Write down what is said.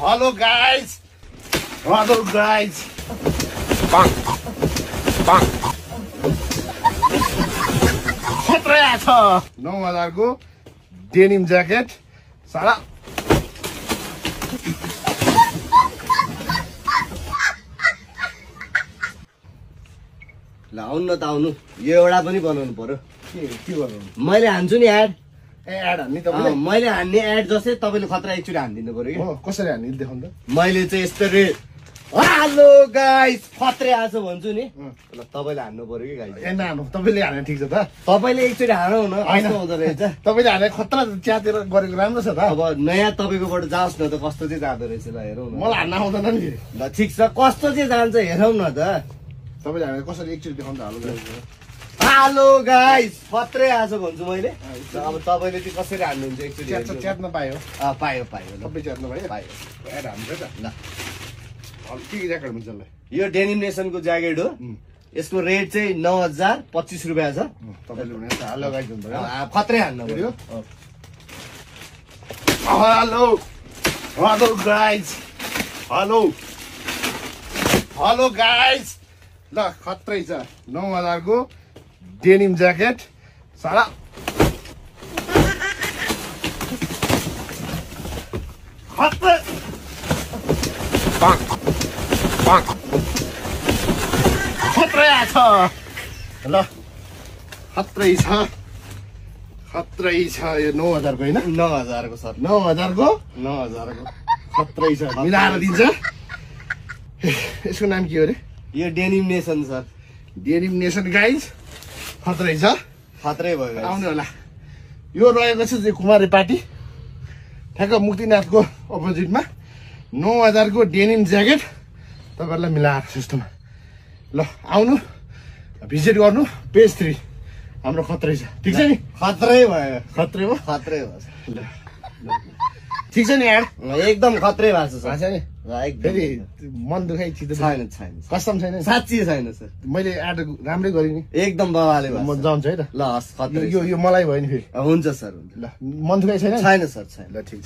hello guys खतरा छ 9,000 को डेनिम ज्याकेट सारा ल आउनु न त आउनु यो एउटा पनि बनाउनु पर्यो के गर्नु मैले हान्छु नि एड एड हान्ने तपाईले मैले हान्ने एड जस्तै तपाईले खतरा एकचोटि हान्दिनु पर्यो हो कसरी हान्ने देखाउनु त मैले चाहिँ यस्तो रे हेलो गाइस खतरे आज भन्छु नि ल तपाईले हान्नु पर्यो कि गाइस ए नानु तपाईले हाने ठिक छ त तपाईले एकचोटि हानौ न कस्तो हुँदो रहेछ तपाईले हाने खतरा च्यातेर गरेको राम्रो छ त अब नयाँ तपाईकोबाट जाओस् न त कस्तो चाहिँ जाँदो रहेछ ल हेरौँ न मलाई हान्न आउँदैन नि ल ठिक छ कस्तो चाहिँ जान्छ हेरौँ न त तपाईले हाने कसरी एकचोटि देखाउनु त हेलो गाइस खतरे आज भन्छु मैले अब तपाईले चाहिँ कसरी हान्नुहुन्छ एकचोटि च्यात्न पायो पायो पायो ल सबै च्यात्न पायो पायो एड हान्छ त ल के ज्याकेट हुन्छ ल यो डेनिम नेसनको ज्याकेट हो यसको रेट चाहिँ 9,025 रुपियाँ छ तपाईले भने त हाल लगाइदिनु भयो खतरे हान्नु पर्यो हेलो गाइज हेलो गाइज ल खत्रै छ 9,000 को डेनिम ज्याकेट सारा खत्रै खत्रै छ ल खत्रै छ यो 9,000 को होइन 9,000 को सर 9,000 को खत्रै छ मिलाएर दिन्छ यसको नाम के हो रे यो denim nation sir denim nation guys खत्रै छ खतरै भयो आउनु होला यो रहेको छ कुमारी पार्टी ठ्याक्क मुक्तिनाथको अपोजिटमा 9,000 को डेनिम ज्याकेट तपाईँहरूलाई मिलाएर सिस्टममा ल आउनु भिजिट गर्नु पेज 3 हाम्रो खत्रै छ ठिक छ नि खतरै भयो खत्रै हो खतरै भयो ल ठिक छ नि यार एकदम खतरै भएको छ छ नि फेरि मन दुखाइ चित्त छैन कस्टम छैन साँच्ची छैन सर मैले एड राम्रै गरेँ नि एकदम बवाले म जान्छु है त ल हस् खतरै यो मलाई भयो नि फेरि हुन्छ सर हुन्छ ल मन दुखाइ छैन छैन सर छैन ल ठिक छ